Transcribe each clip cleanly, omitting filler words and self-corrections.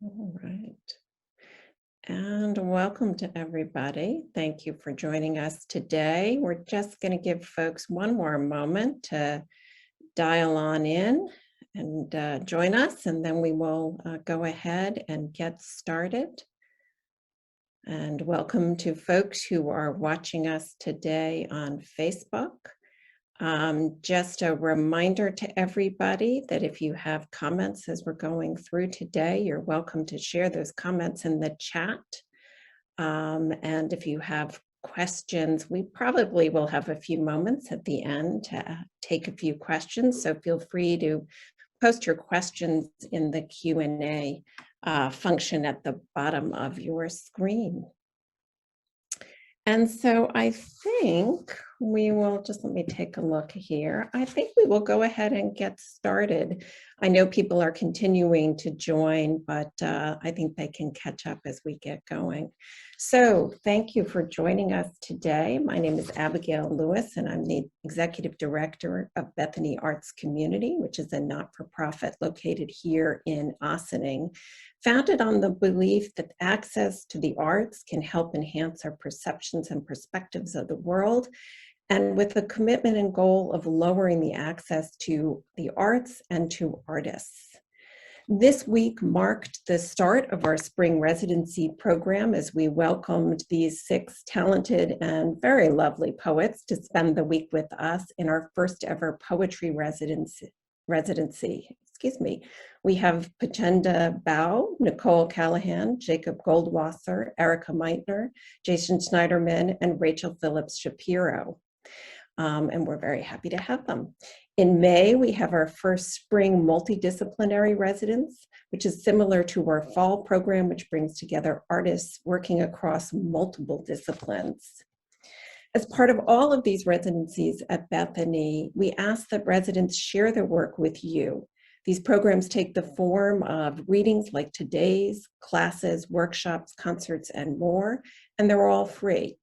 All right. And welcome to everybody. Thank you for joining us today. We're just going to give folks one more moment to dial on in and join us, and then we will go ahead and get started. And welcome to folks who are watching us today on Facebook. Just a reminder to everybody that if you have comments as we're going through today, you're welcome to share those comments in the chat. And if you have questions, we probably will have a few moments at the end to take a few questions. So feel free to post your questions in the Q&A function at the bottom of your screen. And so I think we will just, let me take a look here. I think we will go ahead and get started. I know people are continuing to join, but I think they can catch up as we get going. So thank you for joining us today. My name is Abigail Lewis, and I'm the Executive Director of Bethany Arts Community, which is a not-for-profit located here in Ossining, founded on the belief that access to the arts can help enhance our perceptions and perspectives of the world, and with a commitment and goal of lowering the access to the arts and to artists. This week marked the start of our spring residency program as we welcomed these 6 talented and very lovely poets to spend the week with us in our first ever poetry residency. We have Pachenda Bao, Nicole Callahan, Jacob Goldwasser, Erika Meitner, Jason Schneiderman, and Rachael Phillips Shapiro. And we're very happy to have them. In May, we have our first spring multidisciplinary residence, which is similar to our fall program, which brings together artists working across multiple disciplines. As part of all of these residencies at Bethany, we ask that residents share their work with you. These programs take the form of readings like today's, classes, workshops, concerts, and more, and they're all free.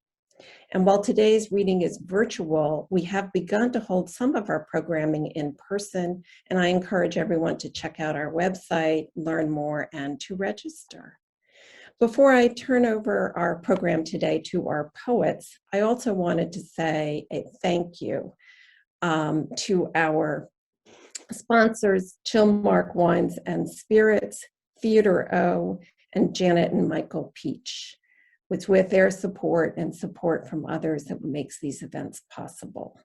And while today's reading is virtual, we have begun to hold some of our programming in person, and I encourage everyone to check out our website, learn more, and to register. Before I turn over our program today to our poets, I also wanted to say a thank you to our sponsors, Chillmark Wines and Spirits, Theater O, and Janet and Michael Peach. It's with their support and support from others that makes these events possible.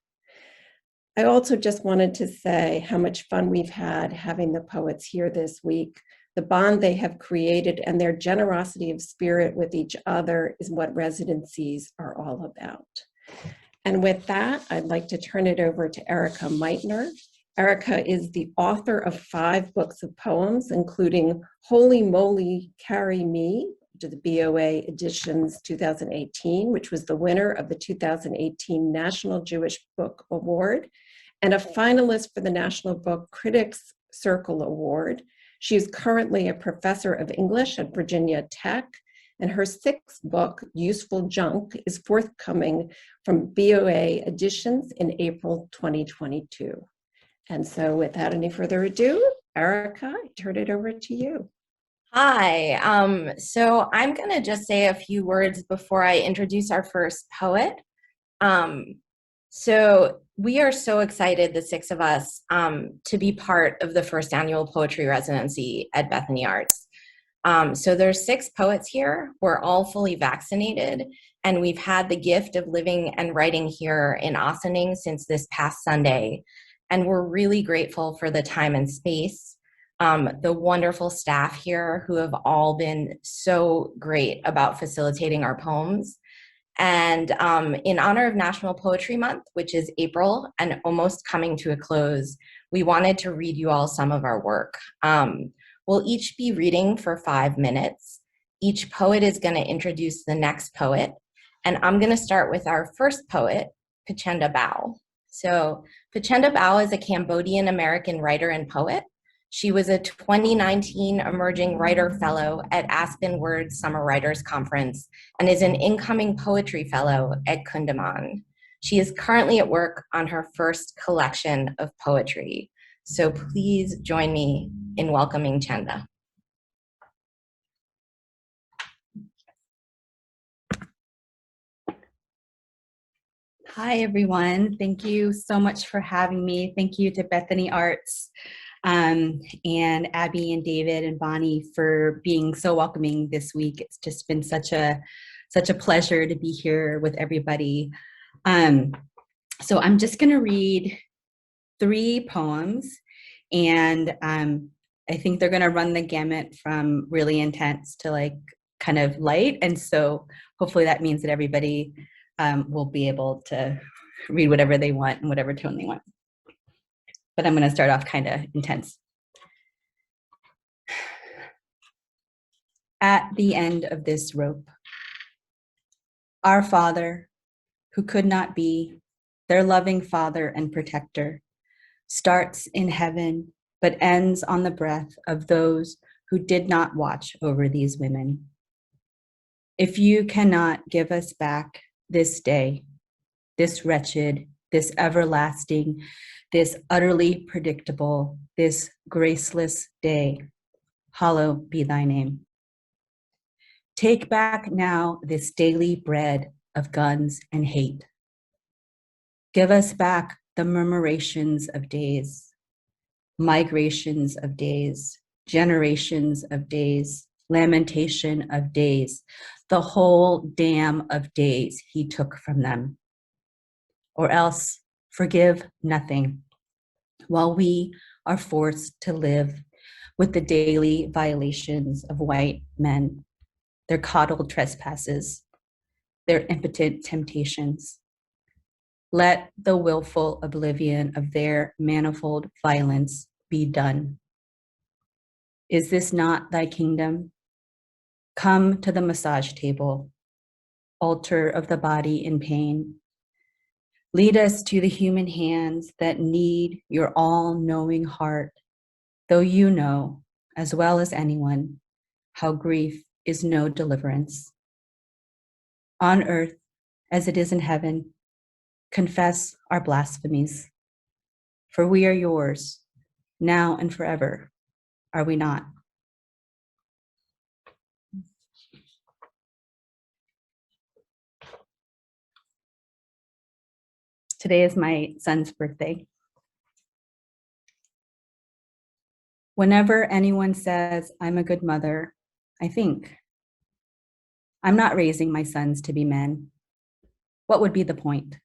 I also just wanted to say how much fun we've had having the poets here this week. The bond they have created and their generosity of spirit with each other is what residencies are all about. And with that, I'd like to turn it over to Erika Meitner. Erika is the author of 5 books of poems, including Holy Moly, Carry Me, to the BOA Editions 2018, which was the winner of the 2018 National Jewish Book Award, and a finalist for the National Book Critics Circle Award. She is currently a professor of English at Virginia Tech, and her 6th book, Useful Junk, is forthcoming from BOA Editions in April 2022. And so without any further ado, Erika, I turn it over to you. Hi, so I'm going to just say a few words before I introduce our first poet. So we are so excited, the 6 of us, to be part of the first annual poetry residency at Bethany Arts. So there's 6 poets here. We're all fully vaccinated, and we've had the gift of living and writing here in Ossining since this past Sunday. And we're really grateful for the time and space. The wonderful staff here who have all been so great about facilitating our poems. And in honor of National Poetry Month, which is April and almost coming to a close, we wanted to read you all some of our work. We'll each be reading for 5 minutes. Each poet is going to introduce the next poet. And I'm going to start with our first poet, Pachenda Bao. So Pachenda Bao is a Cambodian-American writer and poet. She was a 2019 Emerging Writer Fellow at Aspen Words Summer Writers Conference and is an incoming poetry fellow at Kundiman. She is currently at work on her first collection of poetry. So please join me in welcoming Chanda. Hi, everyone. Thank you so much for having me. Thank you to Bethany Arts and Abby and David and Bonnie for being so welcoming this week. It's just been such a pleasure to be here with everybody. So I'm just going to read 3 poems, and I think they're going to run the gamut from really intense to like kind of light. And so hopefully that means that everybody will be able to read whatever they want and whatever tone they want. But I'm going to start off kind of intense. At the end of this rope, our Father, who could not be their loving Father and protector, starts in heaven, but ends on the breath of those who did not watch over these women. If you cannot give us back this day, this wretched, this everlasting, this utterly predictable, this graceless day, hallowed be thy name. Take back now this daily bread of guns and hate. Give us back the murmurations of days, migrations of days, generations of days, lamentation of days, the whole dam of days he took from them. Or else forgive nothing, while we are forced to live with the daily violations of white men, their coddled trespasses, their impotent temptations. Let the willful oblivion of their manifold violence be done. Is this not thy kingdom? Come to the massage table, altar of the body in pain. Lead us to the human hands that need your all-knowing heart, though you know, as well as anyone, how grief is no deliverance. On earth, as it is in heaven, confess our blasphemies, for we are yours, now and forever, are we not? Today is my son's birthday. Whenever anyone says I'm a good mother, I think, I'm not raising my sons to be men. What would be the point?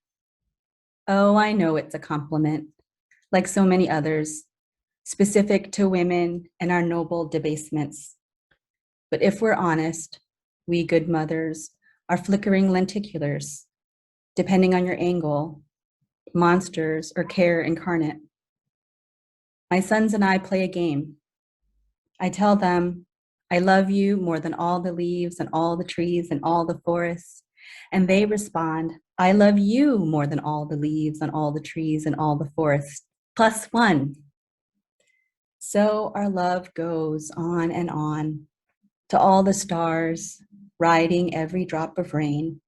Oh, I know it's a compliment, like so many others, specific to women and our noble debasements. But if we're honest, we good mothers are flickering lenticulars, depending on your angle, monsters or care incarnate. My sons and I play a game. I tell them, I love you more than all the leaves and all the trees and all the forests. And they respond, I love you more than all the leaves and all the trees and all the forests, +1. So our love goes on and on to all the stars, riding every drop of rain,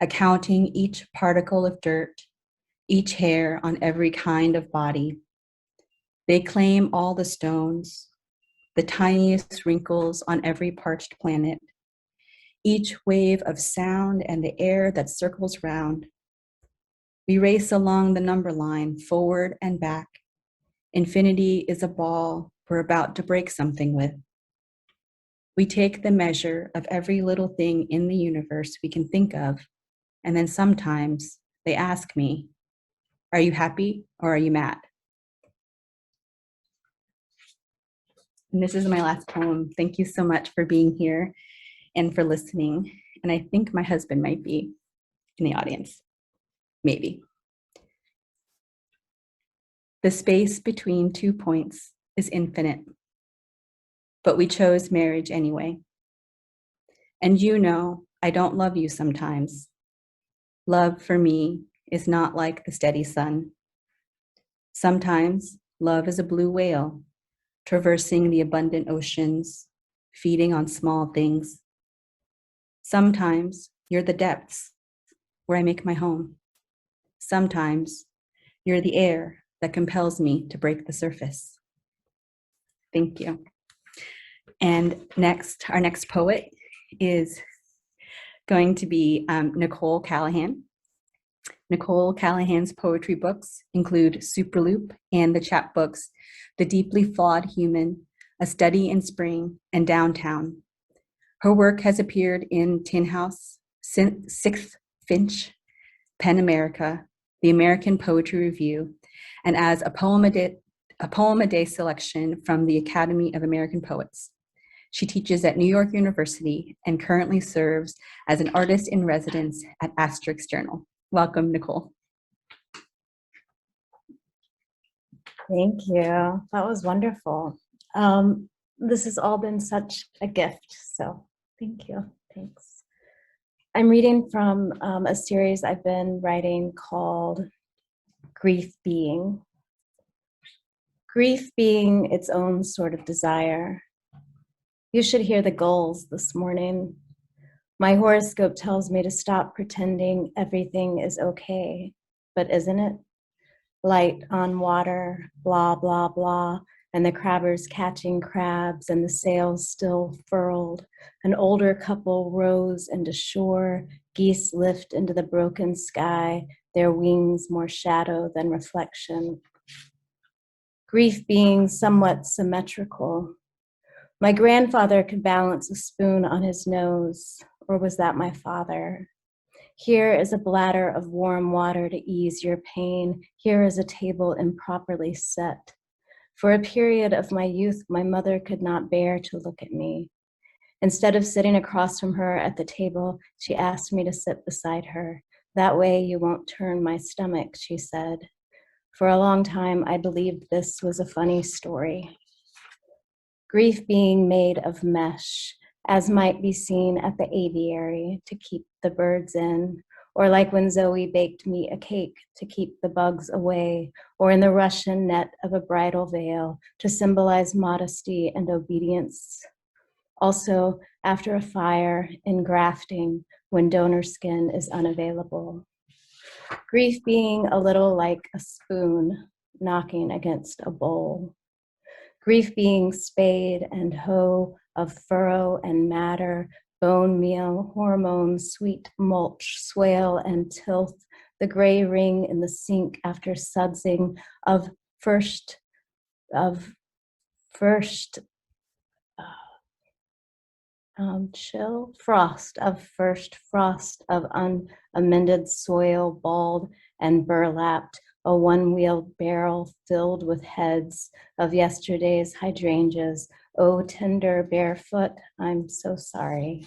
accounting each particle of dirt, each hair on every kind of body. They claim all the stones, the tiniest wrinkles on every parched planet, each wave of sound and the air that circles round. We race along the number line, forward and back. Infinity is a ball we're about to break something with. We take the measure of every little thing in the universe we can think of, and then sometimes they ask me, are you happy or are you mad? And this is my last poem. Thank you so much for being here and for listening. And I think my husband might be in the audience, maybe. The space between 2 points is infinite, but we chose marriage anyway. And you know, I don't love you sometimes. Love for me is not like the steady sun. Sometimes love is a blue whale, traversing the abundant oceans, feeding on small things. Sometimes you're the depths where I make my home. Sometimes you're the air that compels me to break the surface. Thank you. And next, our next poet is going to be Nicole Callahan. Nicole Callahan's poetry books include Superloop and the chapbooks The Deeply Flawed Human, A Study in Spring, and Downtown. Her work has appeared in Tin House, Sixth Finch, Pen America, the American Poetry Review, and as a poem a day selection from the Academy of American Poets. She teaches at New York University and currently serves as an artist in residence at Asterix Journal. Welcome, Nicole. Thank you. That was wonderful. This has all been such a gift, so thank you. Thanks. I'm reading from a series I've been writing called Grief Being. Grief being its own sort of desire. You should hear the gulls this morning. My horoscope tells me to stop pretending everything is okay, but isn't it? Light on water, blah, blah, blah, and the crabbers catching crabs and the sails still furled. An older couple rows into shore, geese lift into the broken sky, their wings more shadow than reflection. Grief being somewhat symmetrical. My grandfather could balance a spoon on his nose, or was that my father? Here is a bladder of warm water to ease your pain. Here is a table improperly set. For a period of my youth, my mother could not bear to look at me. Instead of sitting across from her at the table, she asked me to sit beside her. That way you won't turn my stomach, she said. For a long time, I believed this was a funny story. Grief being made of mesh, as might be seen at the aviary to keep the birds in, or like when Zoe baked me a cake to keep the bugs away, or in the Russian net of a bridal veil to symbolize modesty and obedience. Also, after a fire, in grafting, when donor skin is unavailable. Grief being a little like a spoon knocking against a bowl. Grief being spade and hoe of furrow and matter, bone meal, hormones, sweet mulch, swale and tilth, the gray ring in the sink after sudsing of first chill frost of first frost of unamended soil, bald and burlapped, a one-wheeled barrel filled with heads of yesterday's hydrangeas. Oh, tender barefoot, I'm so sorry.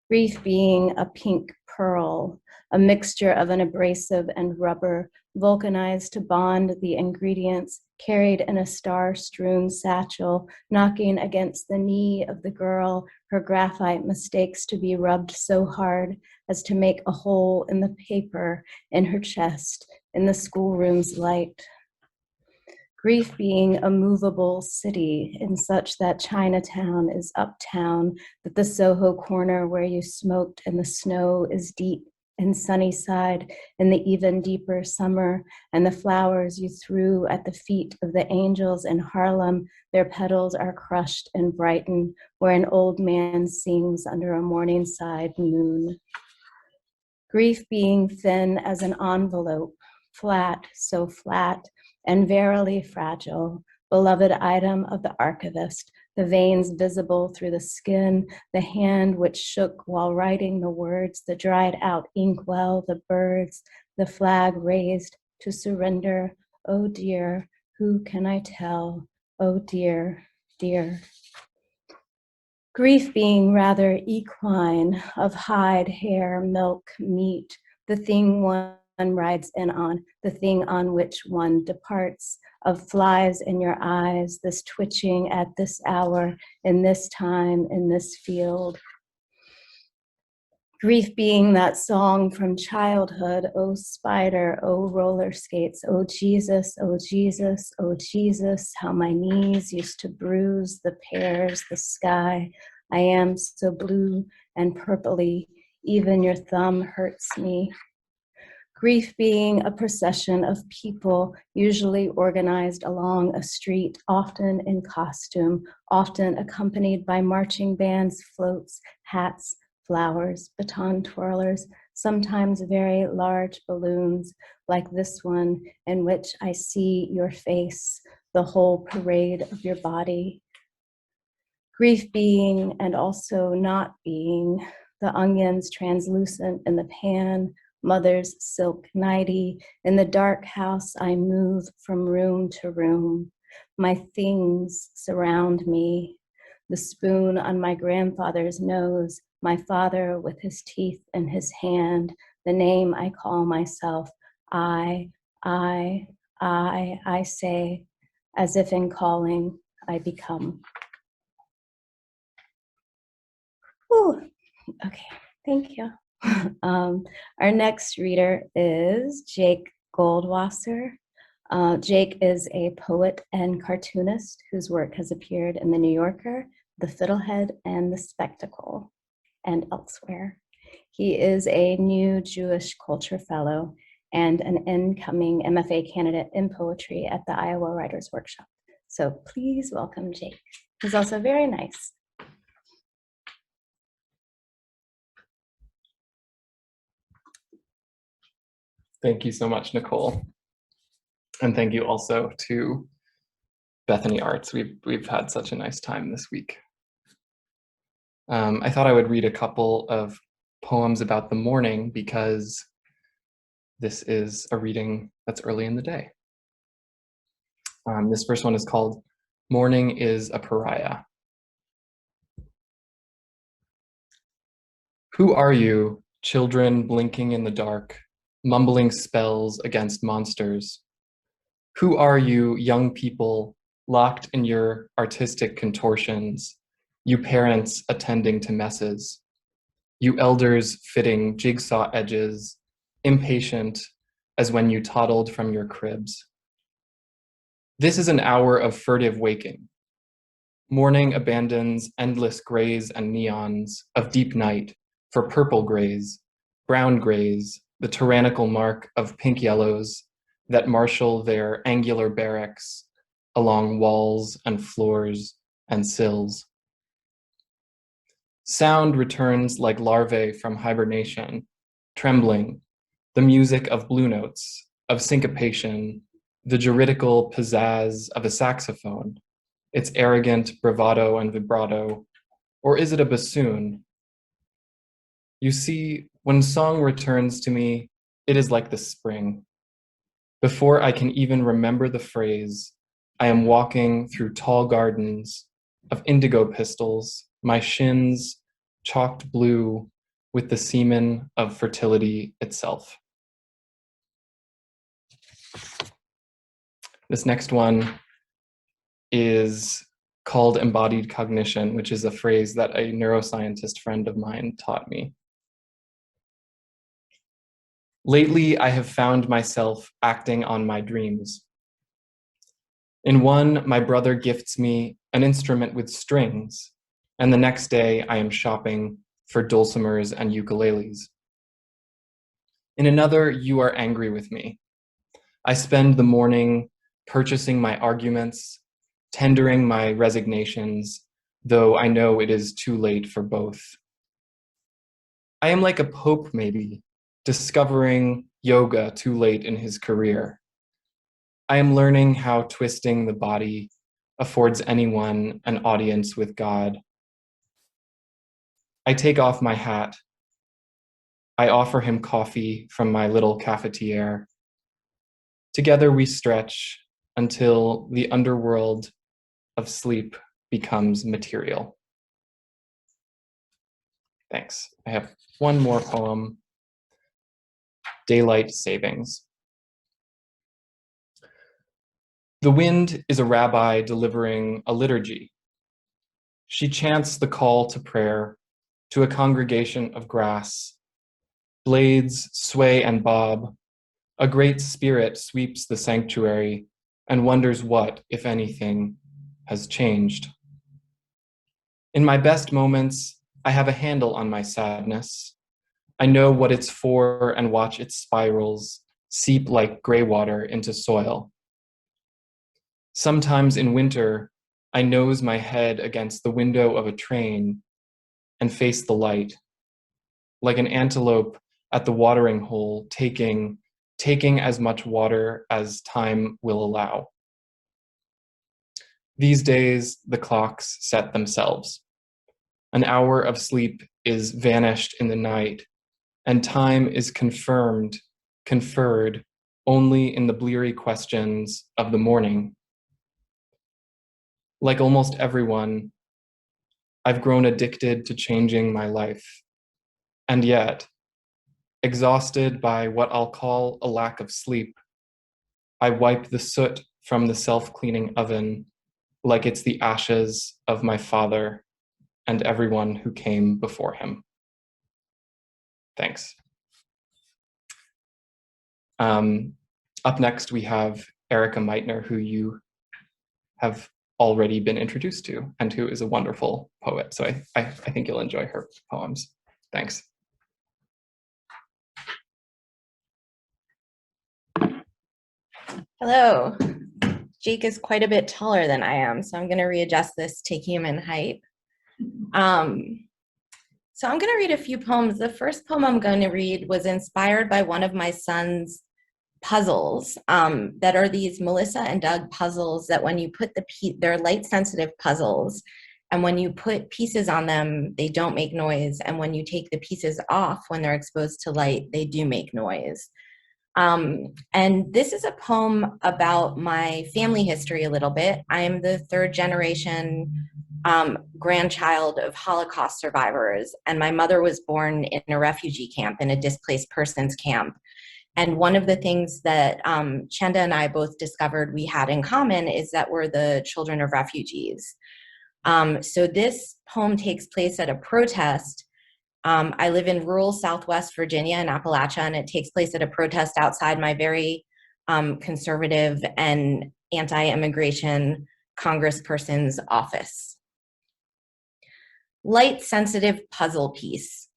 Grief being a pink pearl, a mixture of an abrasive and rubber, vulcanized to bond the ingredients, carried in a star-strewn satchel, knocking against the knee of the girl, her graphite mistakes to be rubbed so hard as to make a hole in the paper in her chest, in the schoolroom's light. Grief being a movable city in such that Chinatown is uptown, that the Soho corner where you smoked and the snow is deep in Sunnyside in the even deeper summer, and the flowers you threw at the feet of the angels in Harlem, their petals are crushed in Brighton, where an old man sings under a Morningside moon. Grief being thin as an envelope, flat, so flat, and verily fragile, beloved item of the archivist, the veins visible through the skin, the hand which shook while writing the words, the dried out inkwell, the birds, the flag raised to surrender. Oh dear, who can I tell? Oh dear, dear. Grief being rather equine, of hide, hair, milk, meat, the thing one rides in on, the thing on which one departs, of flies in your eyes, this twitching at this hour, in this time, in this field. Grief being that song from childhood, oh spider, oh roller skates, oh Jesus, oh Jesus, oh Jesus, how my knees used to bruise the pears, the sky. I am so blue and purpley, even your thumb hurts me. Grief being a procession of people, usually organized along a street, often in costume, often accompanied by marching bands, floats, hats, flowers, baton twirlers, sometimes very large balloons like this one, in which I see your face, the whole parade of your body. Grief being and also not being, the onions translucent in the pan, mother's silk nightie. In the dark house, I move from room to room. My things surround me. The spoon on my grandfather's nose, my father with his teeth in his hand, the name I call myself, I say, as if in calling, I become. Ooh, okay, thank you. Our next reader is Jake Goldwasser. Jake is a poet and cartoonist whose work has appeared in The New Yorker, The Fiddlehead, and The Spectacle, and elsewhere. He is a new Jewish Culture Fellow and an incoming MFA candidate in poetry at the Iowa Writers Workshop. So please welcome Jake. He's also very nice. Thank you so much, Nicole. And thank you also to Bethany Arts. We've had such a nice time this week. I thought I would read a couple of poems about the morning because this is a reading that's early in the day. This first one is called Morning is a Pariah. Who are you, children blinking in the dark, mumbling spells against monsters? Who are you, young people, locked in your artistic contortions, you parents attending to messes, you elders fitting jigsaw edges, impatient as when you toddled from your cribs? This is an hour of furtive waking. Morning abandons endless grays and neons of deep night for purple grays, brown grays, the tyrannical mark of pink yellows that marshal their angular barracks along walls and floors and sills. Sound returns like larvae from hibernation, trembling, the music of blue notes, of syncopation, the juridical pizzazz of a saxophone, its arrogant bravado and vibrato, or is it a bassoon? You see, when song returns to me, it is like the spring. Before I can even remember the phrase, I am walking through tall gardens of indigo pistils, my shins chalked blue with the semen of fertility itself. This next one is called Embodied Cognition, which is a phrase that a neuroscientist friend of mine taught me. Lately, I have found myself acting on my dreams. In one, my brother gifts me an instrument with strings, and the next day I am shopping for dulcimers and ukuleles. In another, you are angry with me. I spend the morning purchasing my arguments, tendering my resignations, though I know it is too late for both. I am like a pope, maybe, discovering yoga too late in his career. I am learning how twisting the body affords anyone an audience with God. I take off my hat. I offer him coffee from my little cafetiere. Together we stretch until the underworld of sleep becomes material. Thanks. I have one more poem. Daylight Savings. The wind is a rabbi delivering a liturgy. She chants the call to prayer to a congregation of grass. Blades sway and bob. A great spirit sweeps the sanctuary and wonders what, if anything, has changed. In my best moments, I have a handle on my sadness. I know what it's for and watch its spirals seep like gray water into soil. Sometimes in winter, I nose my head against the window of a train and face the light. Like an antelope, at the watering hole, taking as much water as time will allow. These days, the clocks set themselves. An hour of sleep is vanished in the night, and time is conferred only in the bleary questions of the morning. Like almost everyone, I've grown addicted to changing my life. And yet, exhausted by what I'll call a lack of sleep, I wipe the soot from the self-cleaning oven like it's the ashes of my father and everyone who came before him. Thanks. Up next, we have Erika Meitner, who you have already been introduced to and who is a wonderful poet. So I think you'll enjoy her poems. Thanks. Hello. Jake is quite a bit taller than I am, so I'm going to readjust this to human height. So I'm going to read a few poems. The first poem I'm going to read was inspired by one of my son's puzzles that are these Melissa and Doug puzzles that when you put they're light sensitive puzzles, and when you put pieces on them, they don't make noise. And when you take the pieces off, when they're exposed to light, they do make noise. And this is a poem about my family history a little bit. I am the third generation grandchild of Holocaust survivors, and my mother was born in a refugee camp, in a displaced persons camp. And one of the things that Chanda and I both discovered we had in common is that we're the children of refugees. So this poem takes place at a protest. I live in rural Southwest Virginia in Appalachia, and it takes place at a protest outside my very conservative and anti-immigration congressperson's office. Light-sensitive puzzle piece.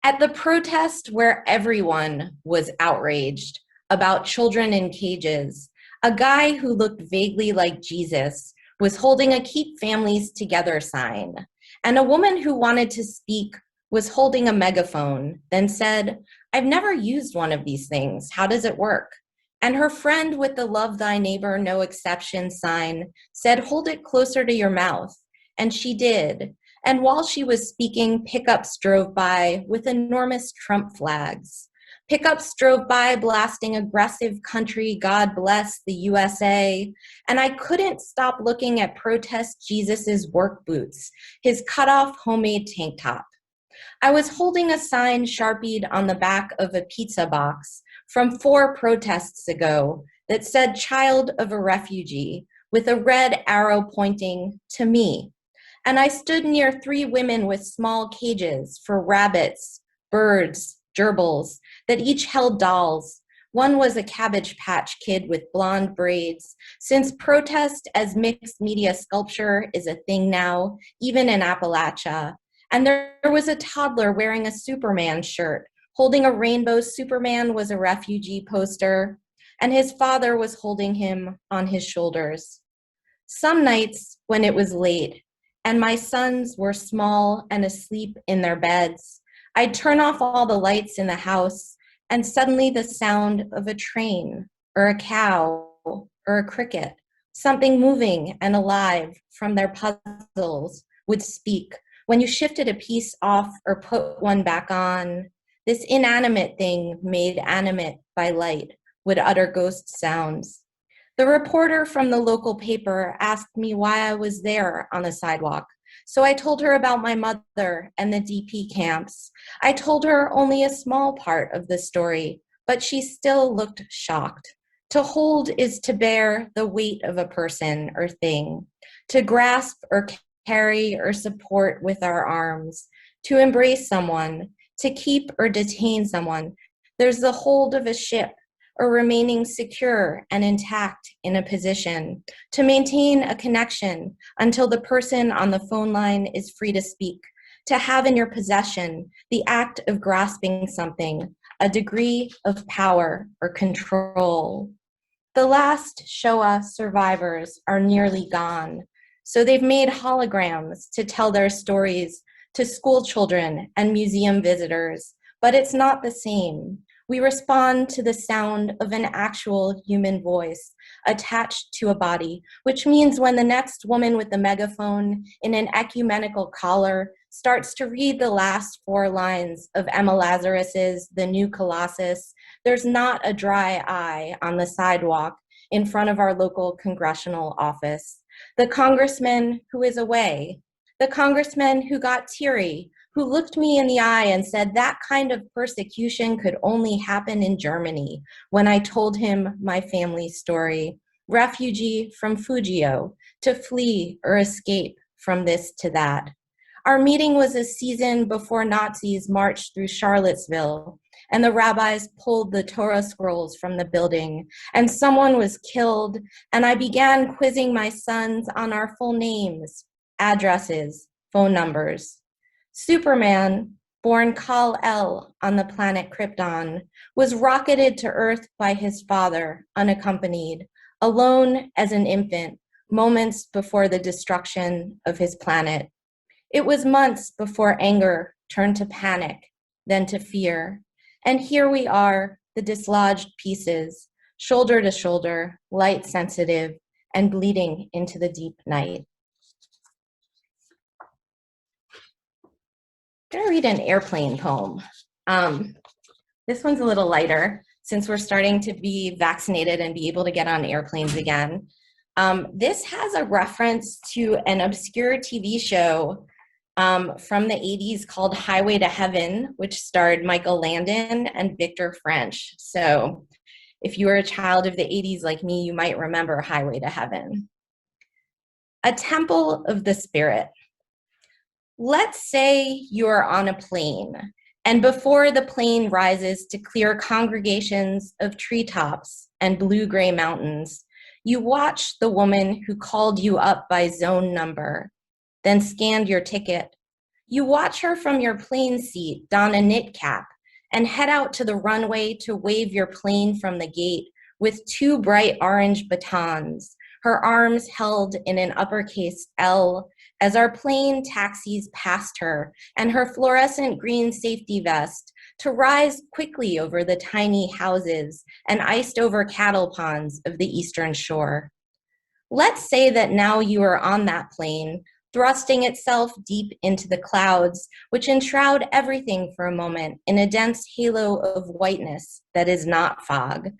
At the protest where everyone was outraged about children in cages, a guy who looked vaguely like Jesus was holding a Keep Families Together sign, and a woman who wanted to speak was holding a megaphone, then said, "I've never used one of these things. How does it work?" And her friend with the Love Thy Neighbor, No Exception sign said, "Hold it closer to your mouth." And she did. And while she was speaking, pickups drove by with enormous Trump flags. Pickups drove by blasting aggressive country, God bless the USA. And I couldn't stop looking at protest Jesus's work boots, his cut-off homemade tank top. I was holding a sign Sharpied on the back of a pizza box from 4 protests ago that said "Child of a Refugee," with a red arrow pointing to me. And I stood near 3 women with small cages for rabbits, birds, gerbils, that each held dolls. One was a Cabbage Patch Kid with blonde braids, since protest as mixed media sculpture is a thing now, even in Appalachia. And there was a toddler wearing a Superman shirt, holding a rainbow Superman was a refugee poster, and his father was holding him on his shoulders. Some nights when it was late, and my sons were small and asleep in their beds, I'd turn off all the lights in the house, and suddenly the sound of a train, or a cow, or a cricket, something moving and alive from their puzzles, would speak. When you shifted a piece off or put one back on, this inanimate thing made animate by light would utter ghost sounds. The reporter from the local paper asked me why I was there on the sidewalk. So I told her about my mother and the DP camps. I told her only a small part of the story, but she still looked shocked. To hold is to bear the weight of a person or thing, to grasp or carry or support with our arms, to embrace someone, to keep or detain someone. There's the hold of a ship, or remaining secure and intact in a position, to maintain a connection until the person on the phone line is free to speak, to have in your possession the act of grasping something, a degree of power or control. The last Shoah survivors are nearly gone, so they've made holograms to tell their stories to school children and museum visitors, but it's not the same. We respond to the sound of an actual human voice attached to a body, which means when the next woman with the megaphone in an ecumenical collar starts to read the last 4 lines of Emma Lazarus's The New Colossus, there's not a dry eye on the sidewalk in front of our local congressional office. The congressman who is away, the congressman who got teary, who looked me in the eye and said that kind of persecution could only happen in Germany when I told him my family's story. Refugee from Fujio, to flee or escape from this to that. Our meeting was a season before Nazis marched through Charlottesville and the rabbis pulled the Torah scrolls from the building and someone was killed, and I began quizzing my sons on our full names, addresses, phone numbers. Superman, born Kal-El on the planet Krypton, was rocketed to Earth by his father, unaccompanied, alone as an infant, moments before the destruction of his planet. It was months before anger turned to panic, then to fear. And here we are, the dislodged pieces, shoulder to shoulder, light sensitive, and bleeding into the deep night. I'm gonna read an airplane poem. This one's a little lighter since we're starting to be vaccinated and be able to get on airplanes again. This has a reference to an obscure TV show from the 80s called Highway to Heaven, which starred Michael Landon and Victor French. So if you were a child of the 80s like me, you might remember Highway to Heaven. A temple of the spirit. Let's say you're on a plane, and before the plane rises to clear congregations of treetops and blue-gray mountains, you watch the woman who called you up by zone number, then scanned your ticket. You watch her from your plane seat don a knit cap and head out to the runway to wave your plane from the gate with 2 bright orange batons, her arms held in an uppercase L as our plane taxis past her and her fluorescent green safety vest to rise quickly over the tiny houses and iced over cattle ponds of the Eastern Shore. Let's say that now you are on that plane, thrusting itself deep into the clouds, which enshroud everything for a moment in a dense halo of whiteness that is not fog,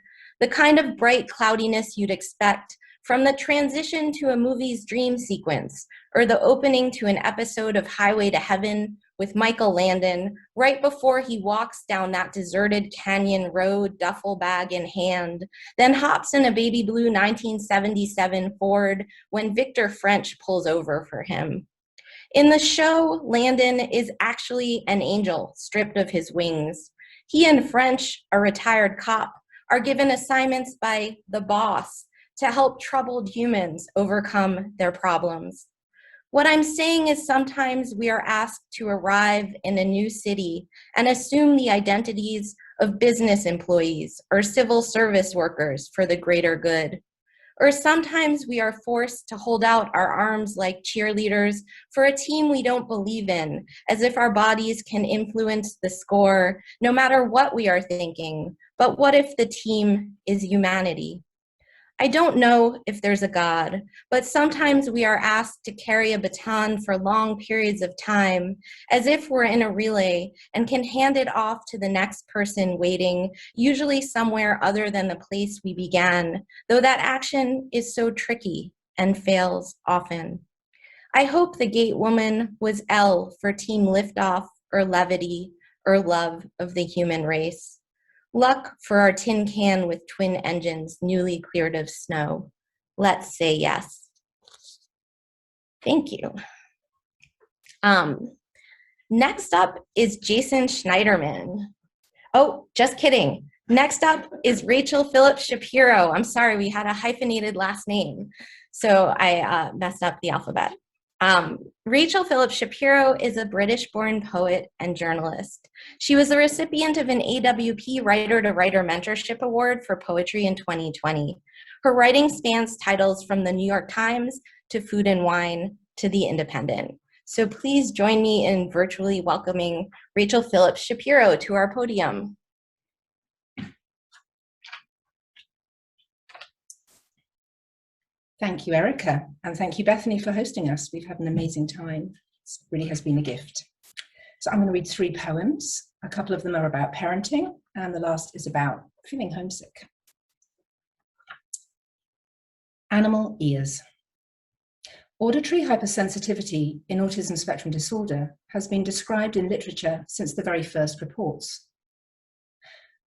the kind of bright cloudiness you'd expect from the transition to a movie's dream sequence or the opening to an episode of Highway to Heaven with Michael Landon right before he walks down that deserted canyon road, duffel bag in hand, then hops in a baby blue 1977 Ford when Victor French pulls over for him. In the show, Landon is actually an angel stripped of his wings. He and French, a retired cop, are given assignments by the boss to help troubled humans overcome their problems. What I'm saying is sometimes we are asked to arrive in a new city and assume the identities of business employees or civil service workers for the greater good. Or sometimes we are forced to hold out our arms like cheerleaders for a team we don't believe in, as if our bodies can influence the score no matter what we are thinking. But what if the team is humanity? I don't know if there's a God, but sometimes we are asked to carry a baton for long periods of time, as if we're in a relay and can hand it off to the next person waiting, usually somewhere other than the place we began, though that action is so tricky and fails often. I hope the gate woman was L for team liftoff or levity or love of the human race. Luck for our tin can with twin engines newly cleared of snow. Let's say yes. Thank you. Next up is Jason Schneiderman. Oh, just kidding. Next up is Rachael Phillips Shapiro. I'm sorry, we had a hyphenated last name, so I messed up the alphabet. Rachael Phillips Shapiro is a British-born poet and journalist. She was the recipient of an AWP Writer-to-Writer Mentorship Award for Poetry in 2020. Her writing spans titles from the New York Times to Food and Wine to The Independent. So please join me in virtually welcoming Rachael Phillips Shapiro to our podium. Thank you, Erika, and thank you, Bethany, for hosting us. We've had an amazing time. It really has been a gift. So I'm going to read 3 poems. A couple of them are about parenting, and the last is about feeling homesick. Animal ears. Auditory hypersensitivity in autism spectrum disorder has been described in literature since the very first reports.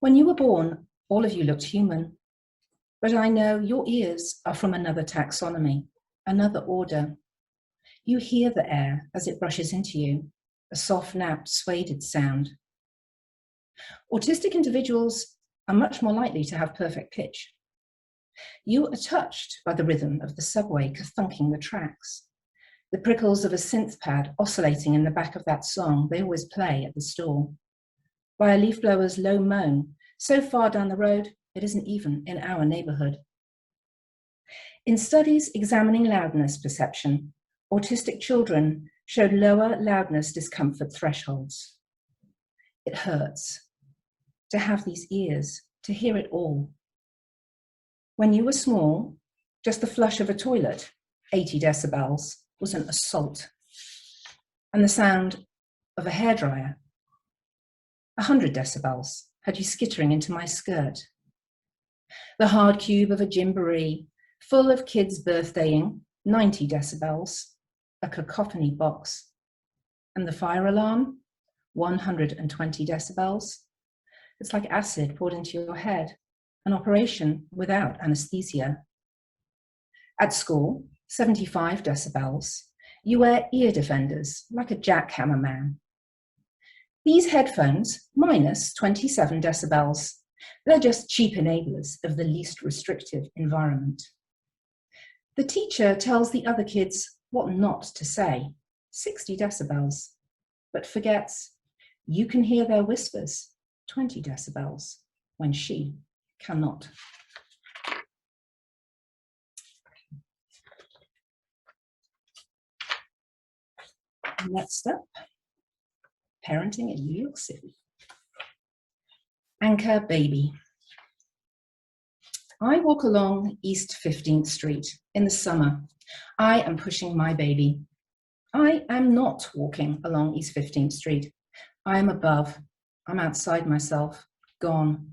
When you were born, all of you looked human. But I know your ears are from another taxonomy, another order. You hear the air as it brushes into you, a soft, napped, swayed sound. Autistic individuals are much more likely to have perfect pitch. You are touched by the rhythm of the subway thunking the tracks, the prickles of a synth pad oscillating in the back of that song they always play at the store, by a leaf blower's low moan, so far down the road, it isn't even in our neighborhood. In studies examining loudness perception, autistic children showed lower loudness discomfort thresholds. It hurts to have these ears, to hear it all. When you were small, just the flush of a toilet, 80 decibels, was an assault. And the sound of a hairdryer, 100 decibels, had you skittering into my skirt. The hard cube of a gymboree, full of kids birthdaying, 90 decibels, a cacophony box. And the fire alarm, 120 decibels. It's like acid poured into your head, an operation without anesthesia. At school, 75 decibels. You wear ear defenders, like a jackhammer man. These headphones, minus 27 decibels. They're just cheap enablers of the least restrictive environment. The teacher tells the other kids what not to say, 60 decibels, but forgets you can hear their whispers, 20 decibels, when she cannot. Next up, parenting in New York City. Anchor baby. I walk along East 15th Street in the summer. I am pushing my baby. I am not walking along East 15th Street. I am above. I'm outside myself, gone.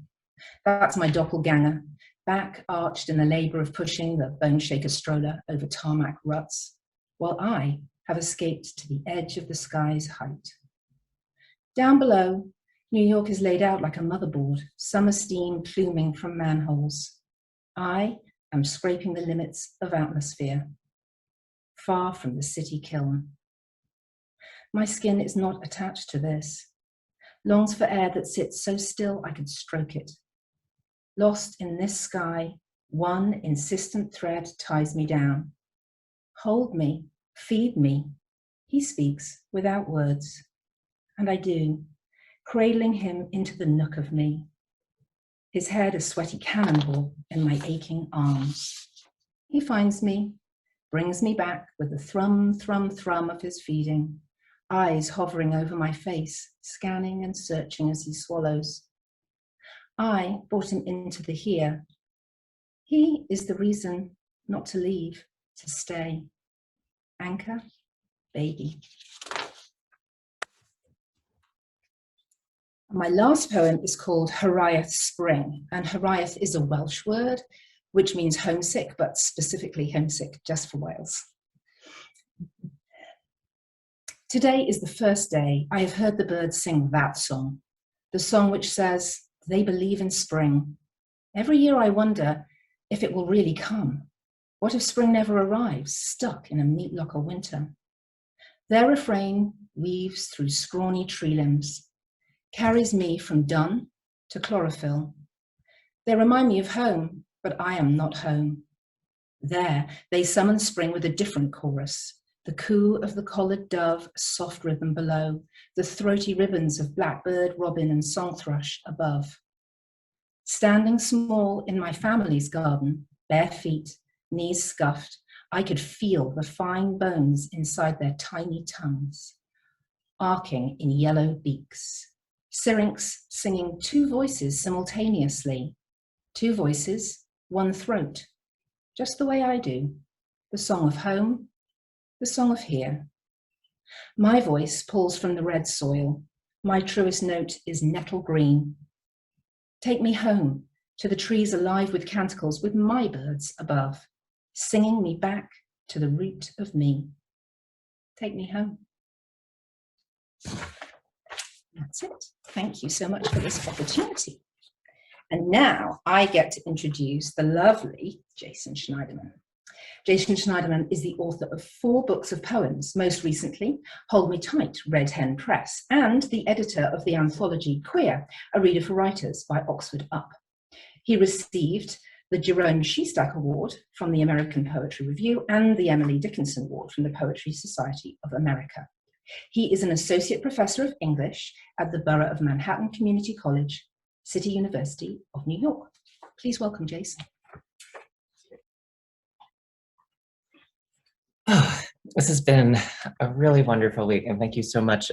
That's my doppelganger, back arched in the labor of pushing the bone shaker stroller over tarmac ruts, while I have escaped to the edge of the sky's height. Down below, New York is laid out like a motherboard, summer steam pluming from manholes. I am scraping the limits of atmosphere, far from the city kiln. My skin is not attached to this, longs for air that sits so still I could stroke it. Lost in this sky, one insistent thread ties me down. Hold me, feed me, he speaks without words, and I do, cradling him into the nook of me. His head a sweaty cannonball in my aching arms. He finds me, brings me back with the thrum, thrum, thrum of his feeding, eyes hovering over my face, scanning and searching as he swallows. I brought him into the here. He is the reason not to leave, to stay. Anchor, baby. My last poem is called Hariath Spring, and Hariath is a Welsh word, which means homesick, but specifically homesick just for Wales. Today is the first day I have heard the birds sing that song, the song which says they believe in spring. Every year I wonder if it will really come. What if spring never arrives, stuck in a meat locker winter? Their refrain weaves through scrawny tree limbs, carries me from dun to chlorophyll. They remind me of home, but I am not home. There, they summon spring with a different chorus, the coo of the collared dove, a soft rhythm below, the throaty ribbons of blackbird, robin, and song thrush above. Standing small in my family's garden, bare feet, knees scuffed, I could feel the fine bones inside their tiny tongues, arcing in yellow beaks. Syrinx singing two voices simultaneously. Two voices, one throat, just the way I do. The song of home, the song of here. My voice pulls from the red soil. My truest note is nettle green. Take me home to the trees alive with canticles, with my birds above, singing me back to the root of me. Take me home. That's it. Thank you so much for this opportunity. And now I get to introduce the lovely Jason Schneiderman. Jason Schneiderman is the author of 4 books of poems, most recently, Hold Me Tight, Red Hen Press, and the editor of the anthology Queer, A Reader for Writers by Oxford Up. He received the Jerome Shestack Award from the American Poetry Review and the Emily Dickinson Award from the Poetry Society of America. He is an associate professor of English at the Borough of Manhattan Community College, City University of New York. Please welcome Jason. This has been a really wonderful week, and thank you so much,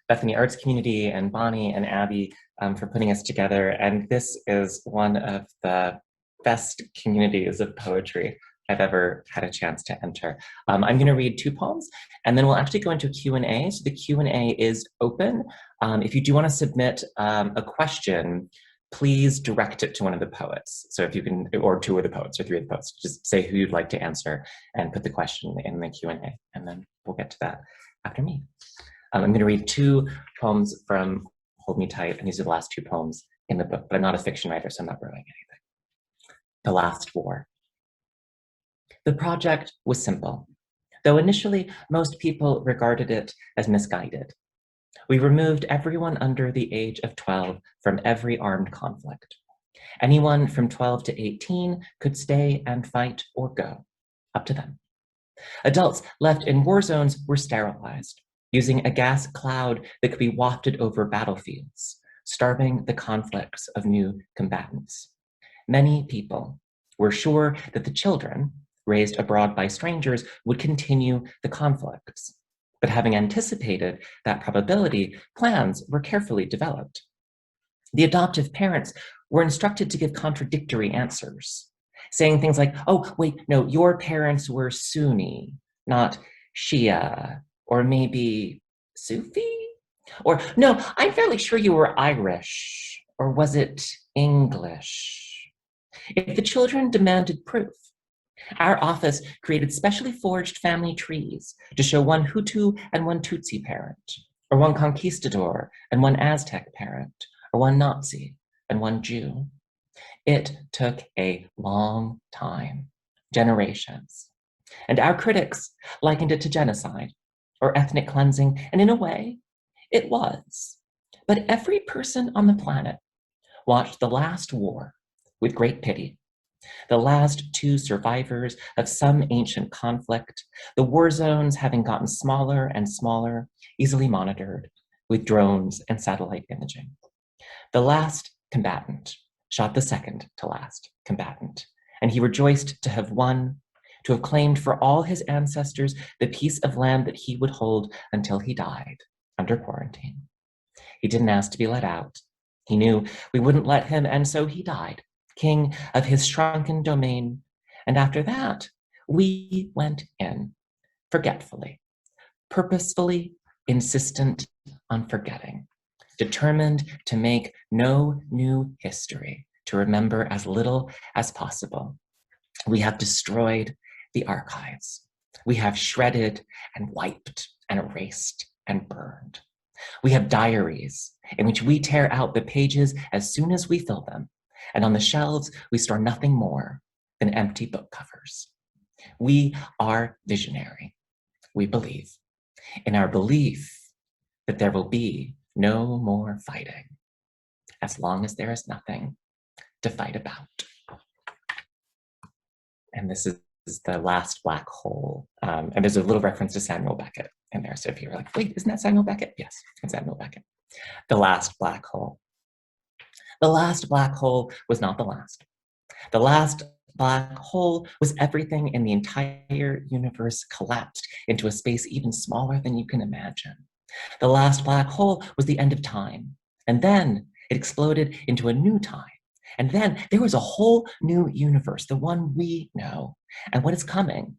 Bethany Arts Community and Bonnie and Abby for putting us together. And this is one of the best communities of poetry I've ever had a chance to enter. I'm going to read 2 poems, and then we'll actually go into a Q&A. So the Q&A is open. If you do want to submit a question, please direct it to one of the poets. So if you can, or 2 of the poets, or 3 of the poets, just say who you'd like to answer and put the question in the Q&A, and then we'll get to that after me. I'm going to read 2 poems from Hold Me Tight, and these are the last 2 poems in the book, but I'm not a fiction writer, so I'm not ruining anything. The Last War. The project was simple, though initially most people regarded it as misguided. We removed everyone under the age of 12 from every armed conflict. Anyone from 12 to 18 could stay and fight or go, up to them. Adults left in war zones were sterilized, using a gas cloud that could be wafted over battlefields, starving the conflicts of new combatants. Many people were sure that the children, raised abroad by strangers, would continue the conflicts. But having anticipated that probability, plans were carefully developed. The adoptive parents were instructed to give contradictory answers, saying things like, oh, wait, no, your parents were Sunni, not Shia, or maybe Sufi? Or, no, I'm fairly sure you were Irish, or was it English? If the children demanded proof, our office created specially forged family trees to show one Hutu and one Tutsi parent, or one conquistador and one Aztec parent, or one Nazi and one Jew. It took a long time, generations. And our critics likened it to genocide or ethnic cleansing, and in a way, it was. But every person on the planet watched the last war with great pity. The last 2 survivors of some ancient conflict, the war zones having gotten smaller and smaller, easily monitored with drones and satellite imaging. The last combatant shot the second to last combatant, and he rejoiced to have won, to have claimed for all his ancestors the piece of land that he would hold until he died under quarantine. He didn't ask to be let out. He knew we wouldn't let him, and so he died, king of his shrunken domain. And after that, we went in, forgetfully, purposefully insistent on forgetting, determined to make no new history, to remember as little as possible. We have destroyed the archives. We have shredded and wiped and erased and burned. We have diaries in which we tear out the pages as soon as we fill them, and on the shelves, we store nothing more than empty book covers. We are visionary. We believe in our belief that there will be no more fighting as long as there is nothing to fight about. And this is the last black hole. And there's a little reference to Samuel Beckett in there. So if you're like, wait, isn't that Samuel Beckett? Yes, it's Samuel Beckett. The last black hole. The last black hole was not the last. The last black hole was everything in the entire universe collapsed into a space even smaller than you can imagine. The last black hole was the end of time, and then it exploded into a new time. And then there was a whole new universe, the one we know. And what is coming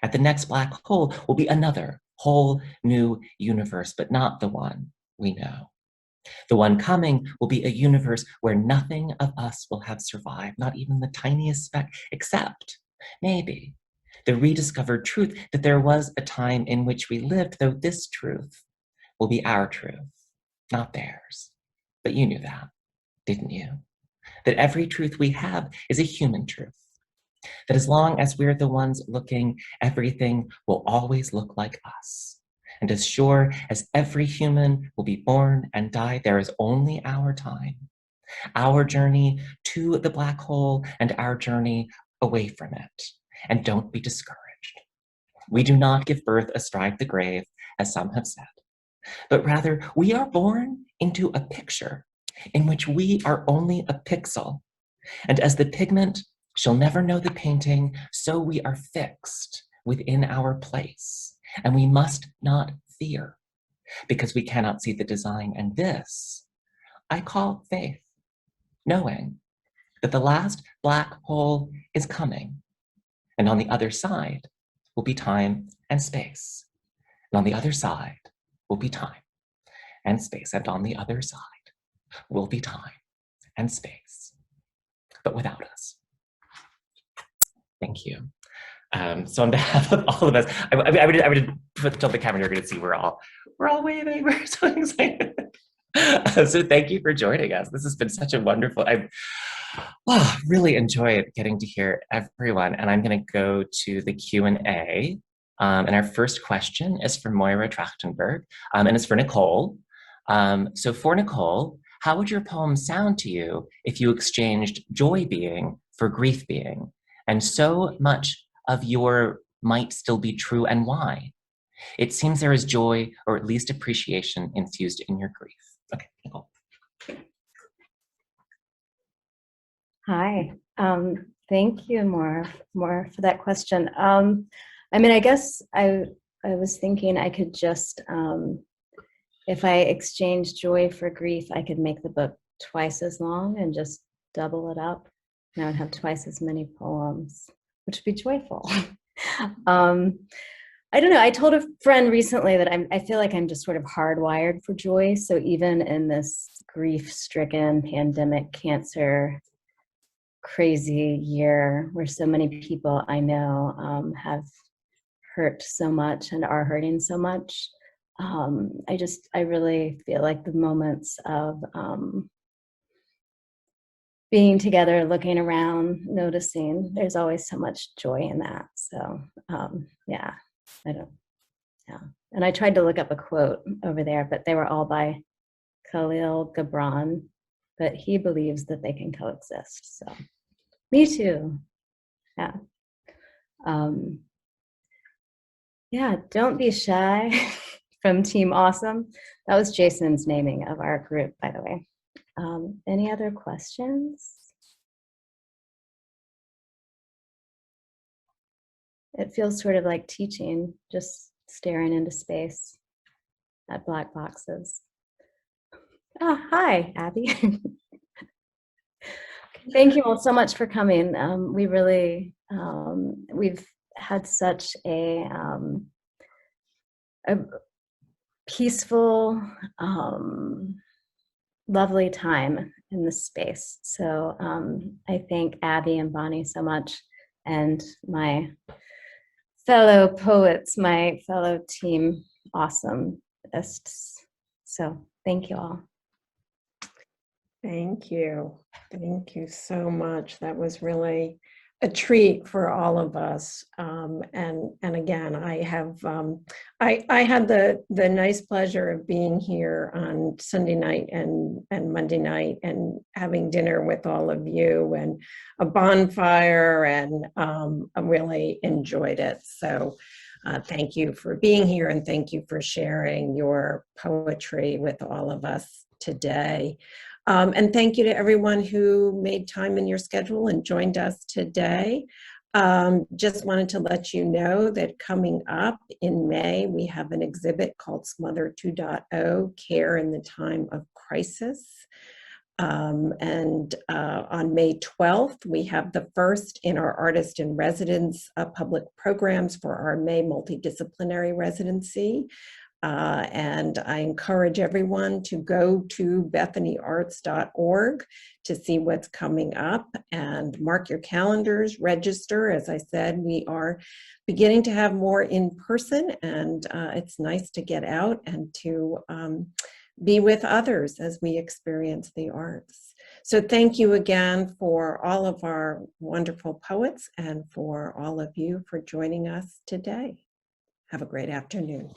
at the next black hole will be another whole new universe, but not the one we know. The one coming will be a universe where nothing of us will have survived, not even the tiniest speck, except maybe the rediscovered truth that there was a time in which we lived, though this truth will be our truth, not theirs. But you knew that, didn't you? That every truth we have is a human truth. That as long as we're the ones looking, everything will always look like us. And as sure as every human will be born and die, there is only our time, our journey to the black hole and our journey away from it. And don't be discouraged. We do not give birth astride the grave, as some have said, but rather we are born into a picture in which we are only a pixel. And as the pigment shall never know the painting, so we are fixed within our place. And we must not fear, because we cannot see the design. And this I call faith, knowing that the last black hole is coming. And on the other side will be time and space. And on the other side will be time and space. And on the other side will be time and space, but without us. Thank you. So on behalf of all of us, I would put tilt the camera. You're going to see we're all waving. We're so excited. So thank you for joining us. This has been such a wonderful. I've really enjoyed getting to hear everyone. And I'm going to go to the Q&A. And our first question is from Moira Trachtenberg, and it's for Nicole. So for Nicole, how would your poem sound to you if you exchanged joy being for grief being? And so much of your might still be true, and why? It seems there is joy, or at least appreciation, infused in your grief. Okay, Nicole. Hi, thank you, more for that question. I mean, I guess I was thinking I could just, if I exchange joy for grief, I could make the book twice as long and just double it up. And I would have twice as many poems, which would be joyful. I don't know. I told a friend recently that I feel like I'm just sort of hardwired for joy. So even in this grief-stricken pandemic, cancer, crazy year where so many people I know have hurt so much and are hurting so much, I really feel like the moments of being together, looking around, noticing, there's always so much joy in that. So yeah, and I tried to look up a quote over there, but they were all by Khalil Gibran, but he believes that they can coexist. So me too. Yeah. Yeah, don't be shy from Team Awesome. That was Jason's naming of our group, by the way. Any other questions? It feels sort of like teaching, just staring into space at black boxes. Ah, hi, Abby. Thank you all so much for coming. We really, we've had such a peaceful, lovely time in this space. So I thank Abby and Bonnie so much, and my fellow poets, my fellow team awesomeists. So thank you all. Thank you. Thank you so much. That was really a treat for all of us. And again, I have I had the nice pleasure of being here on Sunday night and Monday night and having dinner with all of you and a bonfire, and I really enjoyed it. So thank you for being here, and thank you for sharing your poetry with all of us today. And thank you to everyone who made time in your schedule and joined us today. Just wanted to let you know that coming up in May, we have an exhibit called Smother 2.0, Care in the Time of Crisis. And on May 12th, we have the first in our Artist in Residence public programs for our May multidisciplinary residency. And I encourage everyone to go to bethanyarts.org to see what's coming up and mark your calendars, register. As I said, we are beginning to have more in person, and it's nice to get out and to be with others as we experience the arts. So thank you again for all of our wonderful poets and for all of you for joining us today. Have a great afternoon.